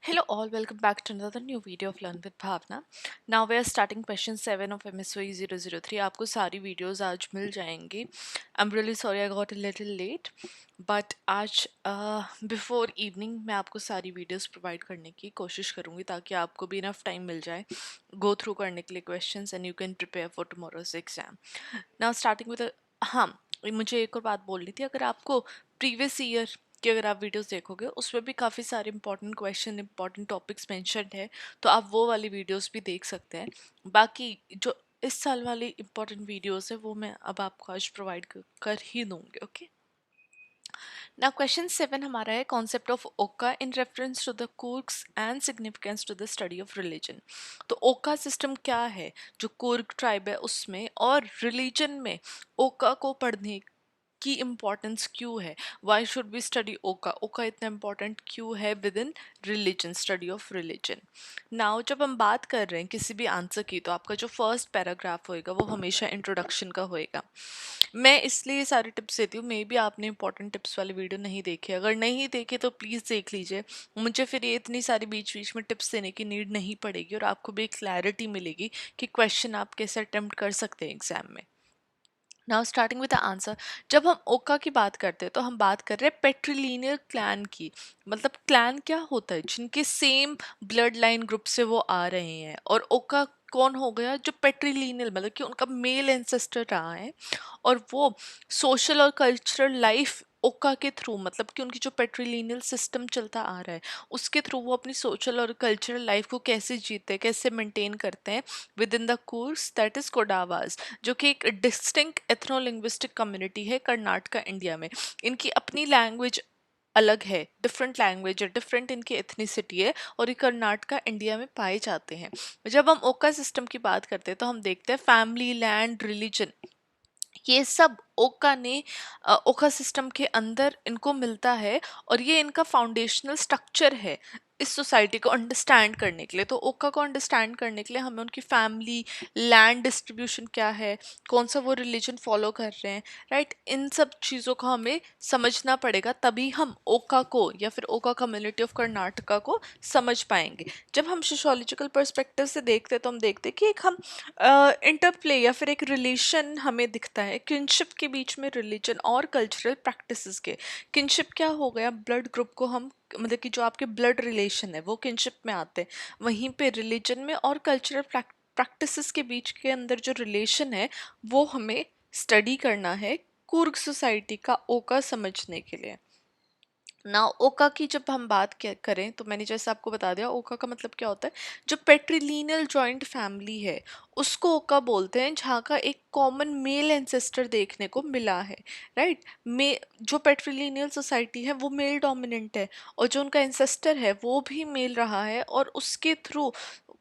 Hello all, welcome back to another new video of Learn with Bhavna. Now we are starting question 7 of MSOE 003. आपको सारी videos आज मिल जाएंगी. I'm really sorry I got a little late, but आज before evening मैं आपको सारी videos provide करने की कोशिश करूँगी ताकि आपको भी enough time मिल जाए go through करने के लिए questions and you can prepare for tomorrow's exam. Now starting with हाँ, मुझे एक और बात बोलनी थी. अगर आपको प्रीवियस ईयर कि अगर आप वीडियोस देखोगे उसमें भी काफ़ी सारे important question important topics mentioned है, तो आप वो वाली वीडियोस भी देख सकते हैं. बाकी जो इस साल वाली इंपॉर्टेंट वीडियोस है वो मैं अब आपको आज प्रोवाइड कर ही दूंगी. ओके, नाउ क्वेश्चन 7 हमारा है concept of okka in reference to the Coorgs and significance to the study of religion. तो ओका सिस्टम क्या है जो कुर्क ट्राइब है उसमें, और रिलीजन में ओका को पढ़ने की इम्पोर्टेंस क्यों है. वाई शुड बी स्टडी ओका, ओका इतना इम्पोर्टेंट क्यों है with in religion, study of religion. Now जब हम बात कर रहे हैं किसी भी आंसर की, तो आपका जो फर्स्ट पैराग्राफ होएगा वो हमेशा इंट्रोडक्शन का होएगा. मैं इसलिए सारी टिप्स देती हूँ, मे भी आपने इंपॉर्टेंट टिप्स वाली वीडियो नहीं देखी, अगर नहीं देखी तो प्लीज़ देख लीजिए. मुझे फिर ये इतनी सारी बीच बीच में टिप्स देने की नीड नहीं पड़ेगी और आपको भी एक क्लैरिटी मिलेगी कि क्वेश्चन आप कैसे अटेम्प्ट कर सकते हैं एग्जाम में. Now starting with the answer. जब हम ओका की बात करते हैं तो हम बात कर रहे हैं पेट्रीलिनियर क्लैन की. मतलब क्लैन क्या होता है, जिनके सेम ब्लड लाइन ग्रुप से वो आ रहे हैं. और ओका कौन हो गया, जो पेट्रीलिनियल मतलब कि उनका मेल एंसेस्टर रहा है और वो सोशल और कल्चरल लाइफ ओका के थ्रू, मतलब कि उनकी जो पेट्रीलिनियल सिस्टम चलता आ रहा है उसके थ्रू वो अपनी सोशल और कल्चरल लाइफ को कैसे जीते हैं, कैसे मेंटेन करते हैं within the Coorgs that is Kodavas, जो कि एक डिस्टिंक्ट एथनो-लिंग्विस्टिक कम्युनिटी है कर्नाटका इंडिया में. इनकी अपनी लैंग्वेज अलग है, डिफरेंट लैंग्वेज है, डिफरेंट इनकी एथनिसिटी है और ये कर्नाटका इंडिया में पाए जाते हैं. जब हम ओका सिस्टम की बात करते हैं तो हम देखते हैं फैमिली, लैंड, रिलीजन, ये सब ओका ने ओका सिस्टम के अंदर इनको मिलता है और ये इनका फाउंडेशनल स्ट्रक्चर है इस सोसाइटी को अंडरस्टैंड करने के लिए. तो ओका को अंडरस्टैंड करने के लिए हमें उनकी फैमिली, लैंड डिस्ट्रीब्यूशन क्या है, कौन सा वो रिलीजन फॉलो कर रहे हैं, राइट, इन सब चीज़ों को हमें समझना पड़ेगा, तभी हम ओका को या फिर ओका कम्युनिटी ऑफ कर्नाटका को समझ पाएंगे. जब हम सोशोलॉजिकल पर्सपेक्टिव से देखते हैं तो हम देखते हैं कि एक हम इंटरप्ले या फिर एक रिलेशन हमें दिखता है किनशिप के बीच में, रिलीजन और कल्चरल प्रैक्टिसेस के. किनशिप क्या हो गया, ब्लड ग्रुप को हम, मतलब कि जो आपके ब्लड रिलेशन है वो किनशिप में आते हैं. वहीं पे रिलीजन में और कल्चरल प्रैक्टिसेस के बीच के अंदर जो रिलेशन है वो हमें स्टडी करना है कुर्ग सोसाइटी का ओका समझने के लिए. ना ओका की जब हम बात करें तो मैंने जैसे आपको बता दिया ओका का मतलब क्या होता है. जो पेट्रीलिनियल जॉइंट फैमिली है उसको ओका बोलते हैं, जहाँ का एक कॉमन मेल एंसेस्टर देखने को मिला है, राइट. जो पेट्रीलिनियल सोसाइटी है वो मेल डोमिनेंट है और जो उनका एंसेस्टर है वो भी मेल रहा है और उसके थ्रू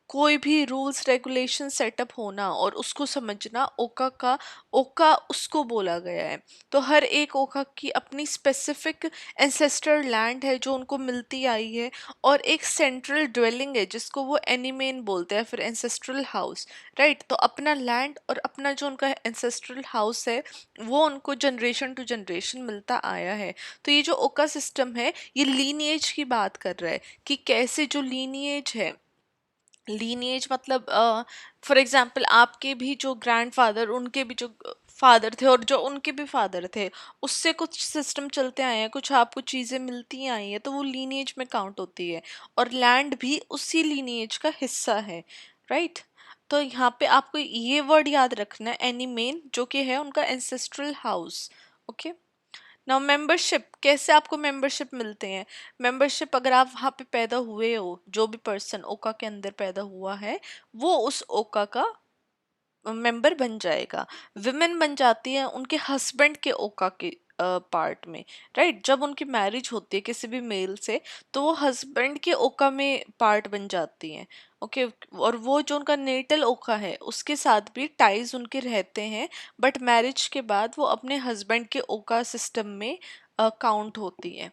कोई भी रूल्स रेगुलेशन सेटअप होना और उसको समझना ओका उसको बोला गया है. तो हर एक ओका की अपनी स्पेसिफिक एंसेस्टर लैंड है जो उनको मिलती आई है और एक सेंट्रल ड्वेलिंग है जिसको वो एनिमेन बोलते हैं, फिर एंसेस्ट्रल हाउस, राइट. तो अपना लैंड और अपना जो उनका एंसेस्ट्रल हाउस है वो उनको जनरेशन टू जनरेशन मिलता आया है. तो ये जो ओका सिस्टम है ये लीनिएज की बात कर रहा है कि कैसे जो लीनिएज है, लीनिएज मतलब फॉर एग्जांपल आपके भी जो ग्रैंडफादर, उनके भी जो फादर थे और जो उनके भी फादर थे, उससे कुछ सिस्टम चलते आए हैं, कुछ आपको चीज़ें मिलती आई हैं, तो वो लीनिएज में काउंट होती है और लैंड भी उसी लीनिएज का हिस्सा है, राइट. तो यहाँ पे आपको ये वर्ड याद रखना है, एनीमेन, जो कि है उनका ancestral house. Okay. Now membership, कैसे आपको मेंबरशिप मिलते हैं. मेंबरशिप अगर आप वहाँ पे पैदा हुए हो, जो भी पर्सन ओका के अंदर पैदा हुआ है वो उस ओका का मेंबर बन जाएगा. विमेन बन जाती है उनके हस्बैंड के ओका के पार्ट में, राइट. जब उनकी मैरिज होती है किसी भी मेल से तो वो हस्बैंड के ओका में पार्ट बन जाती हैं. ओके. और वो जो उनका नेटल ओका है उसके साथ भी टाइज उनके रहते हैं, बट मैरिज के बाद वो अपने हस्बैंड के ओका सिस्टम में काउंट होती है.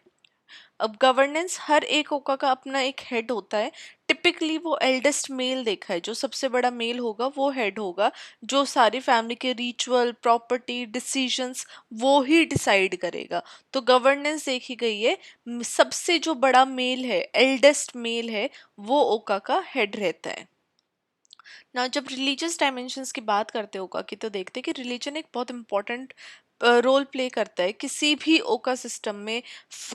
अब गवर्नेंस, हर एक ओका का अपना एक हेड होता है। टिपिकली वो एल्डेस्ट मेल देखा है, जो सबसे बड़ा मेल होगा वो हेड होगा, जो सारी फैमिली के रिचुअल, प्रॉपर्टी, डिसीजंस वो ही डिसाइड करेगा। तो गवर्नेंस देखी गई है, सबसे जो बड़ा मेल है, एल्डेस्ट मेल है, वो ओका का हेड रहता है ना। जब रिलीजियस डायमेंशंस की बात करते हैं ओका की, तो देखते हैं कि रिलीजन एक बहुत इंपॉर्टेंट रोल प्ले करता है किसी भी ओका सिस्टम में।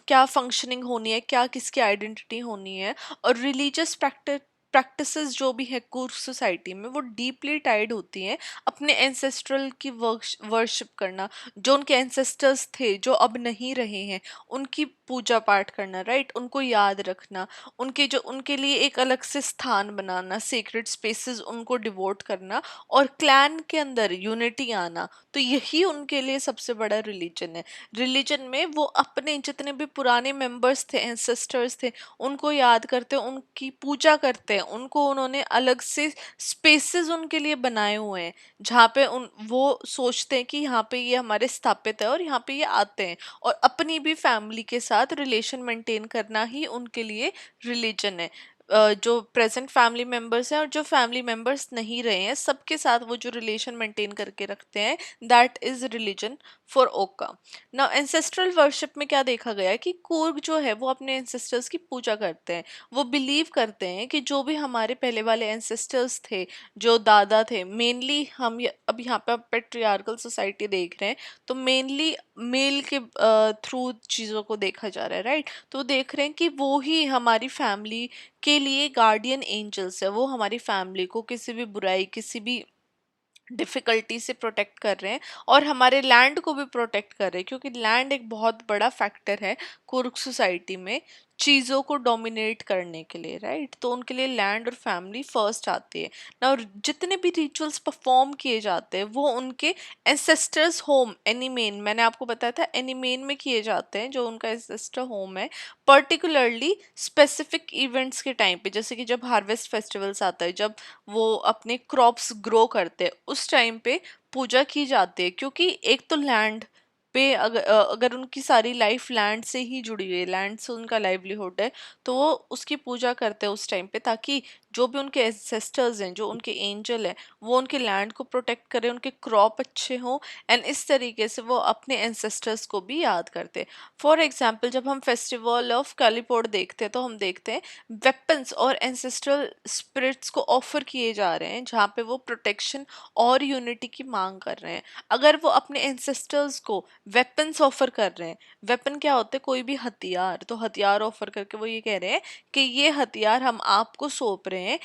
क्या फंक्शनिंग होनी है, क्या किसकी आइडेंटिटी होनी है। और रिलीजियस प्रैक्टिसेस जो भी है कुर्ग सोसाइटी में, वो डीपली टाइड होती हैं अपने एंसेस्ट्रल की वर्शिप करना। जो उनके एंसेस्टर्स थे जो अब नहीं रहे हैं, उनकी पूजा पाठ करना, राइट, उनको याद रखना, उनके जो उनके लिए एक अलग से स्थान बनाना, सीक्रेट स्पेसेस उनको डिवोट करना, और क्लैन के अंदर यूनिटी आना। तो यही उनके लिए सबसे बड़ा रिलीजन है। रिलीजन में वो अपने जितने भी पुराने मेंबर्स थे, एंसेस्टर्स थे, उनको याद करते हैं, उनकी पूजा करते हैं, उनको उन्होंने अलग से स्पेसेस उनके लिए बनाए हुए हैं, जहाँ पे उन वो सोचते हैं कि यहाँ पे ये हमारे स्थापित है और यहाँ पे ये आते हैं। और अपनी भी फैमिली के साथ रिलेशन मेंटेन करना ही उनके लिए रिलीजन है। जो प्रेजेंट फैमिली मेंबर्स हैं और जो फैमिली मेंबर्स नहीं रहे हैं, सबके साथ वो जो रिलेशन मेंटेन करके रखते हैं, दैट इज रिलीजन फॉर ओका। नाउ एंसेस्ट्रल वर्शिप में क्या देखा गया है कि कूर्ग जो है वो अपने एंसेस्टर्स की पूजा करते हैं। वो बिलीव करते हैं कि जो भी हमारे पहले वाले एंसेस्टर्स थे, जो दादा थे, मेनली हम अब यहाँ पे पेट्रियार्कल सोसाइटी देख रहे हैं, तो मेनली मेल के थ्रू चीज़ों को देखा जा रहा है, राइट। तो देख रहे हैं कि वो ही हमारी फैमिली के लिए गार्डियन एंजल्स है। वो हमारी फैमिली को किसी भी बुराई, किसी भी डिफिकल्टी से प्रोटेक्ट कर रहे हैं, और हमारे लैंड को भी प्रोटेक्ट कर रहे हैं, क्योंकि लैंड एक बहुत बड़ा फैक्टर है कुर्ग सोसाइटी में चीज़ों को डोमिनेट करने के लिए, राइट। तो उनके लिए लैंड और फैमिली फर्स्ट आती है ना। और जितने भी रिचुअल्स परफॉर्म किए जाते हैं वो उनके एंसेस्टर्स होम एनिमेन, मैंने आपको बताया था एनिमेन में किए जाते हैं, जो उनका एंसेस्टर होम है। पर्टिकुलरली स्पेसिफिक इवेंट्स के टाइम पे, जैसे कि जब हार्वेस्ट फेस्टिवल्स आता है, जब वो अपने क्रॉप्स ग्रो करते हैं, उस टाइम पे पूजा की जाती है। क्योंकि एक तो लैंड पे अगर उनकी सारी लाइफ लैंड से ही जुड़ी हुई है, लैंड से उनका लाइवलीहुड है, तो वो उसकी पूजा करते हैं उस टाइम पे, ताकि जो भी उनके एंसेस्टर्स हैं, जो उनके एंजल हैं, वो उनके लैंड को प्रोटेक्ट करें, उनके क्रॉप अच्छे हों। एंड इस तरीके से वो अपने एंसेस्टर्स को भी याद करते हैं। फॉर एग्जाम्पल, जब हम फेस्टिवल ऑफ कैलिपोर्ट देखते हैं, तो हम देखते हैं वेपन्स और एंसेस्ट्रल स्पिरिट्स को ऑफर किए जा रहे हैं, जहाँ पे वो प्रोटेक्शन और यूनिटी की मांग कर रहे हैं। अगर वो अपने एंसेस्टर्स को वेपन्स ऑफर कर रहे हैं, वेपन क्या होते हैं, कोई भी हथियार, तो हथियार ऑफर करके वो ये कह रहे हैं कि ये हथियार हम आपको सौंप रहे हैं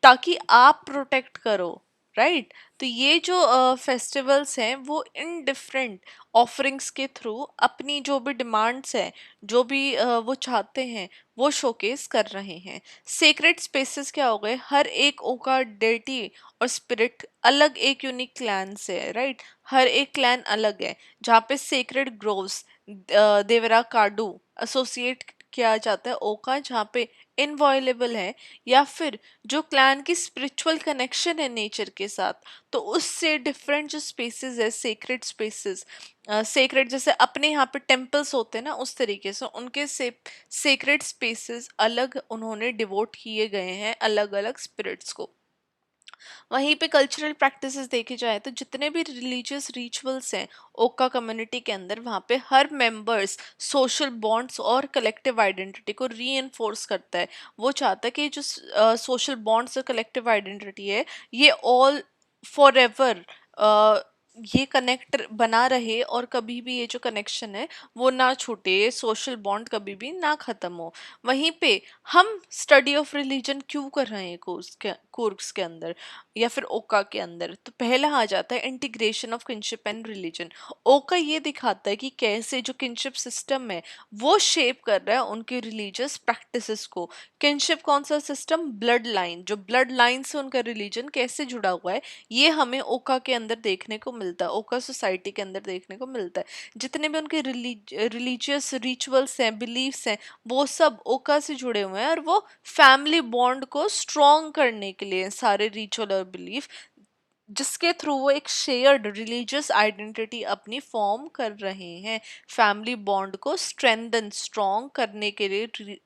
ताकि आप प्रोटेक्ट करो, राइट। तो ये जो फेस्टिवल्स हैं वो इन डिफरेंट ऑफरिंग्स के थ्रू अपनी जो भी डिमांड्स हैं, जो भी वो चाहते हैं, वो शोकेस कर रहे हैं। सेक्रेट स्पेसेस क्या हो गए, हर एक ओका डेटी और स्पिरिट अलग एक यूनिक क्लैन से है, राइट। हर एक क्लैन अलग है, जहाँ पे सेक्रेट ग्रोव्स, देवरा काडू एसोसिएट किया जाता है ओका, जहाँ पे इनवॉयलेबल है, या फिर जो क्लैन की स्पिरिचुअल कनेक्शन है नेचर के साथ, तो उससे डिफरेंट जो स्पेसेस है, सेक्रेट स्पेसेस, सेक्रेट जैसे अपने यहाँ पे टेम्पल्स होते हैं ना, उस तरीके से उनके सेक्रेट स्पेसेस अलग उन्होंने डिवोट किए गए हैं अलग अलग स्पिरिट्स को। वहीं पे कल्चरल प्रैक्टिसेस देखे जाए तो जितने भी रिलीजियस रिचुअल्स हैं ओका कम्युनिटी के अंदर, वहाँ पे हर मेंबर्स सोशल बॉन्ड्स और कलेक्टिव आइडेंटिटी को री करता है। वो चाहता है कि जो सोशल बॉन्ड्स और कलेक्टिव आइडेंटिटी है, ये ऑल फॉर एवर ये कनेक्ट बना रहे, और कभी भी ये जो कनेक्शन है वो ना छूटे, ये सोशल बॉन्ड कभी भी ना खत्म हो। वहीं पे हम स्टडी ऑफ रिलीजन क्यों कर रहे हैं कोर्स के अंदर या फिर ओका के अंदर, तो पहला आ जाता है integration of kinship and religion. ओका ये दिखाता है कि कैसे जो किनशिप सिस्टम है वो शेप कर रहा है उनके रिलीजियस प्रैक्टिसेस को। किनशिप कौन सा सिस्टम, ब्लड लाइन, जो ब्लड लाइन से उनका रिलीजन कैसे जुड़ा हुआ है, ये हमें ओका के अंदर देखने को मिलता है, ओका सोसाइटी के अंदर देखने को मिलता है। जितने भी उनके रिलीजियस रिचुअल्स हैं, बिलीव्स हैं, वो सब ओका से जुड़े हुए हैं, और वो फैमिली बॉन्ड को स्ट्रॉन्ग करने के लिए सारे रिचुअल और बिलीफ जिसके थ्रू वो एक शेयर्ड रिलीजियस आइडेंटिटी अपनी फॉर्म कर रहे हैं। फैमिली बॉन्ड को स्ट्रेंथन स्ट्रॉन्ग करने के लिए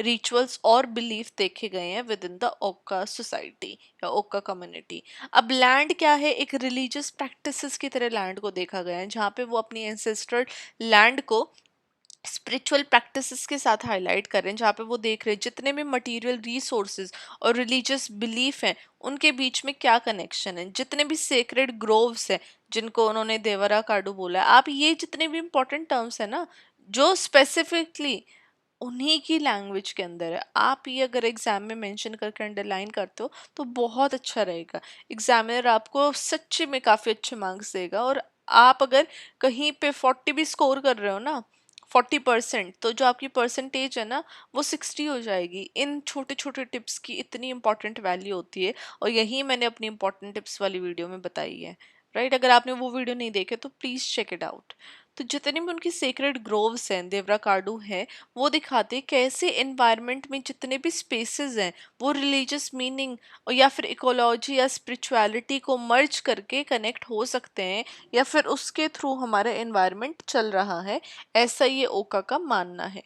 रिचुअल्स और बिलीफ देखे गए हैं विद इन द ओका सोसाइटी या ओका कम्युनिटी। अब लैंड क्या है, एक रिलीजियस प्रैक्टिसेस की तरह लैंड को देखा गया है, जहाँ पे वो अपनी एंसेस्ट्रल लैंड को स्पिरिचुअल प्रैक्टिसेस के साथ हाईलाइट कर रहे हैं, जहाँ पे वो देख रहे हैं जितने भी मटेरियल रिसोर्सेज और रिलीजियस बिलीफ हैं उनके बीच में क्या कनेक्शन है। जितने भी सेक्रेड ग्रोव्स हैं जिनको उन्होंने देवरा काडू बोला है, आप ये जितने भी इंपॉर्टेंट टर्म्स है ना जो स्पेसिफिकली उन्हीं की लैंग्वेज के अंदर है, आप ये अगर एग्जाम में मेंशन करके अंडरलाइन करते हो तो बहुत अच्छा रहेगा। एग्जामिनर आपको सच्ची में काफ़ी अच्छे मार्क्स देगा। और आप अगर कहीं पे 40 भी स्कोर कर रहे हो ना, 40%, तो जो आपकी परसेंटेज है ना वो 60 हो जाएगी। इन छोटे छोटे टिप्स की इतनी इंपॉर्टेंट वैल्यू होती है, और यही मैंने अपनी इंपॉर्टेंट टिप्स वाली वीडियो में बताई है। राइट, अगर आपने वो वीडियो नहीं देखे तो प्लीज़ चेक इट आउट। तो जितने भी उनकी सेक्रेड ग्रोव्स हैं, देवरा कार्डू है, वो दिखाते हैं कैसे एनवायरनमेंट में जितने भी स्पेसेस हैं वो रिलीजियस मीनिंग और या फिर इकोलॉजी या स्पिरिचुअलिटी को मर्ज करके कनेक्ट हो सकते हैं, या फिर उसके थ्रू हमारा एनवायरनमेंट चल रहा है, ऐसा ये ओका का मानना है।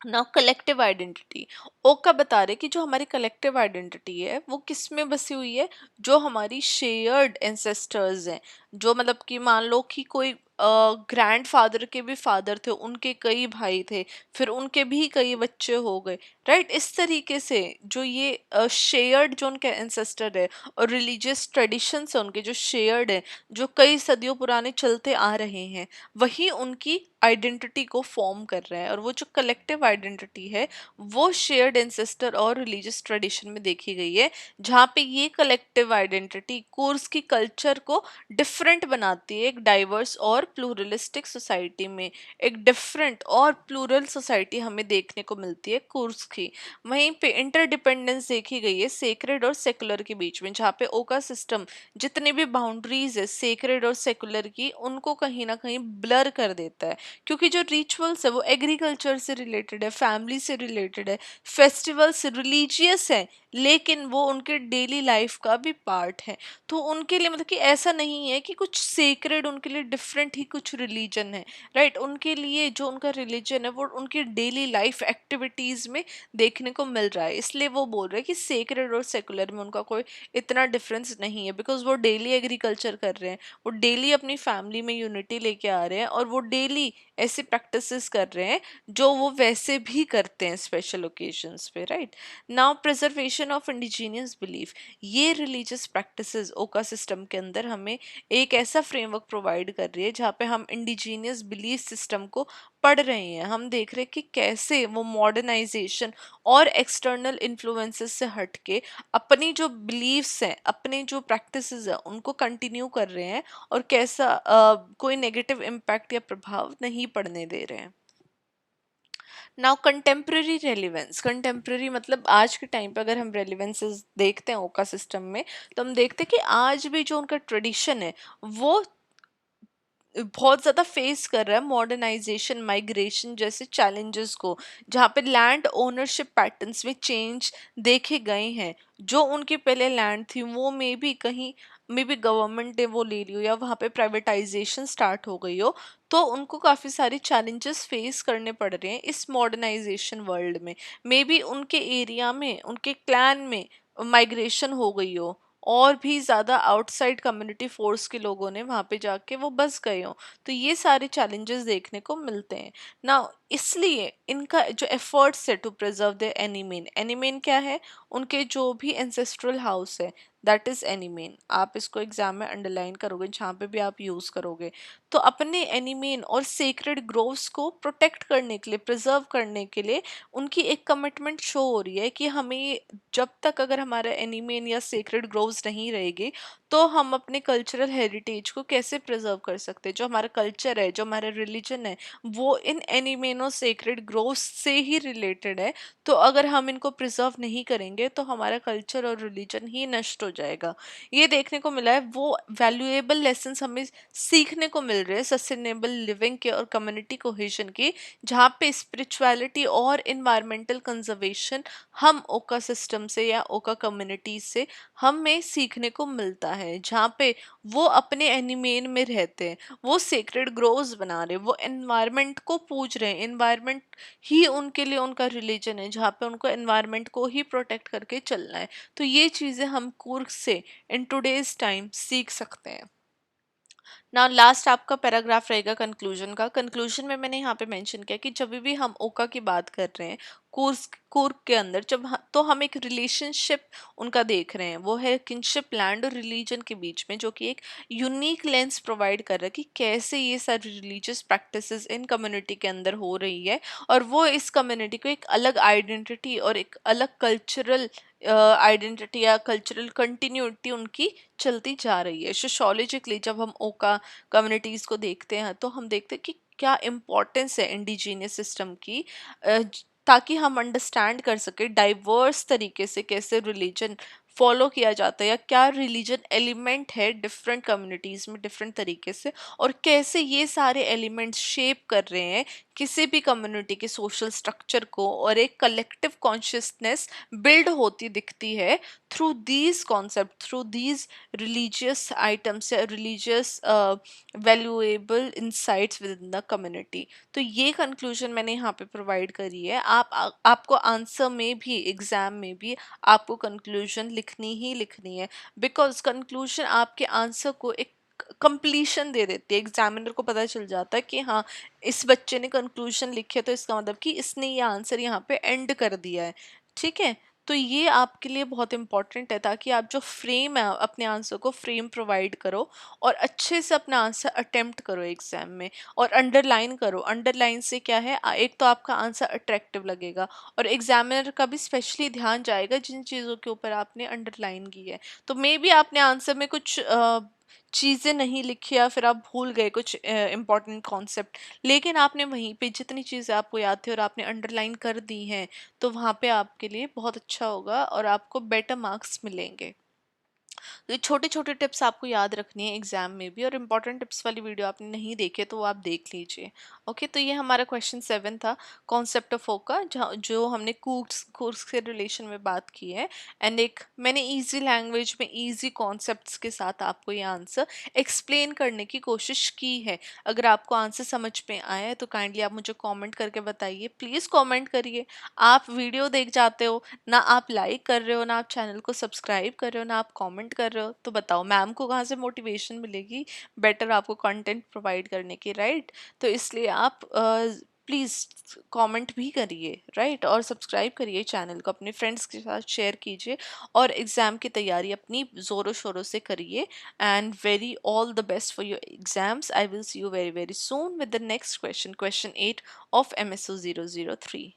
नाउ कलेक्टिव आइडेंटिटी, ओका बता रहे कि जो हमारी कलेक्टिव आइडेंटिटी है वो किस में बसी हुई है, जो हमारी शेयर्ड एंसेस्टर्स हैं। जो मतलब कि मान लो कि कोई ग्रैंडफादर के भी फादर थे, उनके कई भाई थे, फिर उनके भी कई बच्चे हो गए। राइट, इस तरीके से जो ये शेयर्ड जो उनके एंसेस्टर है और रिलीजियस ट्रेडिशंस है उनके जो शेयर्ड है, जो कई सदियों पुराने चलते आ रहे हैं, वही उनकी आइडेंटिटी को फॉर्म कर रहे हैं। और वो जो कलेक्टिव आइडेंटिटी है वो शेयर्ड एंसेस्टर और रिलीजियस ट्रेडिशन में देखी गई है, जहाँ पे ये कलेक्टिव आइडेंटिटी कोर्स की कल्चर को डिफरेंट बनाती है एक डाइवर्स और प्लूरलिस्टिक सोसाइटी में। एक डिफरेंट और प्लूरल सोसाइटी हमें देखने को मिलती है कोर्स की। वहीं पे इंटरडिपेंडेंस देखी गई है सेक्रेड और सेकुलर के बीच में, जहाँ पे ओका सिस्टम जितनी भी बाउंड्रीज है सेक्रेड और सेकुलर की उनको कहीं ना कहीं ब्लर कर देता है। क्योंकि जो रिचुअल्स है वो एग्रीकल्चर से रिलेटेड है, फैमिली से रिलेटेड है, फेस्टिवल्स रिलीजियस है, लेकिन वो उनके डेली लाइफ का भी पार्ट है। तो उनके लिए मतलब कि ऐसा नहीं है कि कुछ सेक्रेड उनके लिए डिफरेंट ही कुछ रिलीजन है। राइट, उनके लिए जो उनका रिलीजन है वो उनकी डेली लाइफ एक्टिविटीज में देखने को मिल रहा है। इसलिए वो बोल रहे हैं कि सेक्रेड और सेकुलर में उनका कोई इतना डिफरेंस नहीं है, बिकॉज वो डेली एग्रीकल्चर कर रहे हैं, वो डेली अपनी फैमिली में यूनिटी लेके आ रहे हैं, और वो डेली ऐसे प्रैक्टिसेस कर रहे हैं जो वो वैसे भी करते हैं स्पेशल ओकेजन्स पे। Right, now preservation of indigenous belief, ये रिलीजियस प्रैक्टिसेस ओका सिस्टम के अंदर हमें एक ऐसा फ्रेमवर्क प्रोवाइड कर रही है जहाँ पे हम इंडिजीनियस बिलीफ सिस्टम को पढ़ रहे हैं। हम देख रहे हैं कि कैसे वो मॉडर्नाइजेशन और एक्सटर्नल इन्फ्लुएंसेस से हटके अपनी जो बिलीव्स हैं, अपने जो प्रैक्टिसेस हैं उनको कंटिन्यू कर रहे हैं, और कैसा कोई नेगेटिव इम्पैक्ट या प्रभाव नहीं पड़ने दे रहे हैं। नाउ कंटेम्प्रेरी रेलिवेंस, कंटेम्प्रेरी मतलब आज के टाइम पे अगर हम रेलिवेंसेस देखते हैं ओका सिस्टम में, तो हम देखते हैं कि आज भी जो उनका ट्रेडिशन है वो बहुत ज़्यादा फेस कर रहा है मॉडर्नाइजेशन, माइग्रेशन जैसे चैलेंजेस को, जहाँ पे लैंड ओनरशिप पैटर्न्स में चेंज देखे गए हैं। जो उनकी पहले लैंड थी वो मे बी कहीं मे बी गवर्नमेंट ने वो ले ली हो, या वहाँ पे प्राइवेटाइजेशन स्टार्ट हो गई हो, तो उनको काफ़ी सारे चैलेंजेस फेस करने पड़ रहे हैं इस मॉडर्नाइजेशन वर्ल्ड में। मे बी उनके एरिया में, उनके क्लैन में माइग्रेशन हो गई हो, और भी ज़्यादा आउटसाइड कम्युनिटी फोर्स के लोगों ने वहाँ पे जाके वो बस गए हों। तो ये सारे चैलेंजेस देखने को मिलते हैं ना। इसलिए इनका जो एफर्ट्स है टू प्रिजर्व द एनिमेन, एनिमेन क्या है, उनके जो भी एंसेस्ट्रल हाउस है दैट इज एनिमेन। आप इसको एग्जाम में अंडरलाइन करोगे जहाँ पे भी आप यूज़ करोगे। तो अपने एनिमेन और सेक्रेड ग्रोव्स को प्रोटेक्ट करने के लिए, प्रिजर्व करने के लिए उनकी एक कमिटमेंट शो हो रही है कि हमें जब तक अगर हमारा एनिमेन या सेक्रेड ग्रोव्स नहीं रहेगी तो हम अपने कल्चरल हेरिटेज को कैसे प्रिजर्व कर सकते हैं। जो हमारा कल्चर है, जो हमारा रिलीजन है, वो इन एनिमेन और सेक्रेड ग्रोव्स से ही रिलेटेड है। तो अगर हम इनको प्रिजर्व नहीं करेंगे तो हमारा कल्चर और रिलीजन ही नष्ट हो जाएगा। ये देखने को मिला है, वो वैल्यूएबल लेसन्स हमें सीखने को मिल रहे हैं सस्टेनेबल लिविंग के और कम्युनिटी कोहेजन के, जहाँ पे स्पिरिचुअलिटी और इन्वायरमेंटल कंजर्वेशन हम ओका सिस्टम से या ओका कम्युनिटी से हमें सीखने को मिलता है, जहाँ पे वो अपने एनिमेन में रहते हैं, वो सेक्रेड ग्रोव्स बना रहे हैं, वो एनवायरनमेंट को पूज रहे हैं, एनवायरनमेंट ही उनके लिए उनका रिलीजन है, जहाँ पे उनको एनवायरनमेंट को ही प्रोटेक्ट करके चलना है। तो ये चीज़ें हम कुर्ग से इन टुडेज टाइम सीख सकते हैं। नाउ लास्ट आपका पैराग्राफ रहेगा कंक्लूजन का। कंक्लूजन में मैंने यहाँ पे मेंशन किया कि जब भी हम ओका की बात कर रहे हैं कोर्स कुर्ग के अंदर, तो हम एक रिलेशनशिप उनका देख रहे हैं, वो है किनशिप लैंड और रिलीजन के बीच में, जो कि एक यूनिक लेंस प्रोवाइड कर रहा है कि कैसे ये सारी रिलीजियस प्रैक्टिसेस इन कम्युनिटी के अंदर हो रही है, और वो इस कम्युनिटी को एक अलग आइडेंटिटी और एक अलग कल्चरल आइडेंटिटी या कल्चरल कंटिन्यूटी उनकी चलती जा रही है। सोशोलॉजिकली जब हम ओका कम्युनिटीज़ को देखते हैं तो हम देखते हैं कि क्या इम्पोर्टेंस है इंडिजीनियस सिस्टम की, ताकि हम अंडरस्टैंड कर सके डाइवर्स तरीके से कैसे रिलीजन फॉलो किया जाता है, या क्या रिलीजन एलिमेंट है डिफरेंट कम्युनिटीज़ में डिफरेंट तरीके से, और कैसे ये सारे एलिमेंट्स शेप कर रहे हैं किसी भी कम्युनिटी के सोशल स्ट्रक्चर को, और एक कलेक्टिव कॉन्शियसनेस बिल्ड होती दिखती है through these concept, through these religious items या religious valuable insights within the community. तो ये कंक्लूजन मैंने यहाँ पे प्रोवाइड करी है। आपको आंसर में भी, एग्जाम में भी आपको कंक्लूजन लिखनी ही लिखनी है, बिकॉज कंक्लूजन आपके आंसर को एक कंप्लीशन दे देती है। एग्जामिनर को पता चल जाता है कि हाँ, इस बच्चे ने कंक्लूजन लिखे, तो इसका मतलब कि इसने ये आंसर यहाँ पे एंड कर दिया है। ठीक है, तो ये आपके लिए बहुत इंपॉर्टेंट है, ताकि आप जो फ्रेम है अपने आंसर को फ्रेम प्रोवाइड करो और अच्छे से अपना आंसर अटेम्प्ट करो एग्जाम में, और अंडरलाइन करो। अंडरलाइन से क्या है, एक तो आपका आंसर अट्रैक्टिव लगेगा, और एग्जामिनर का भी स्पेशली ध्यान जाएगा जिन चीज़ों के ऊपर आपने अंडरलाइन की है। तो मे बी आपने आंसर में कुछ चीज़ें नहीं लिखी, या फिर आप भूल गए कुछ इंपॉर्टेंट कॉन्सेप्ट, लेकिन आपने वहीं पे जितनी चीज़ें आपको याद थी और आपने अंडरलाइन कर दी हैं, तो वहाँ पे आपके लिए बहुत अच्छा होगा और आपको बेटर मार्क्स मिलेंगे। तो ये छोटे छोटे टिप्स आपको याद रखनी है एग्जाम में भी, और इम्पॉर्टेंट टिप्स वाली वीडियो आपने नहीं देखे तो वो आप देख लीजिए। ओके, तो ये हमारा क्वेश्चन 7 था, कॉन्सेप्ट ऑफ ओका, जो हमने कोर्स कोर्स के रिलेशन में बात की है। एंड एक मैंने इजी लैंग्वेज में इजी कॉन्सेप्ट्स के साथ आपको ये आंसर एक्सप्लेन करने की कोशिश की है। अगर आपको आंसर समझ में आया है तो काइंडली आप मुझे कमेंट करके बताइए, प्लीज़ कमेंट करिए। आप वीडियो देख जाते हो ना, आप लाइक कर रहे हो ना, आप चैनल को सब्सक्राइब कर रहे हो ना, आप कमेंट कर रहे हो, तो बताओ मैम को कहाँ से मोटिवेशन मिलेगी बेटर आपको कंटेंट प्रोवाइड करने की, राइट? तो इसलिए आप प्लीज़ कमेंट भी करिए, राइट, और सब्सक्राइब करिए चैनल को, अपने फ्रेंड्स के साथ शेयर कीजिए, और एग्ज़ाम की तैयारी अपनी ज़ोरों शोरों से करिए। And very all the best for your exams. I will see you very very soon with the next question, question 8 of MSO 003।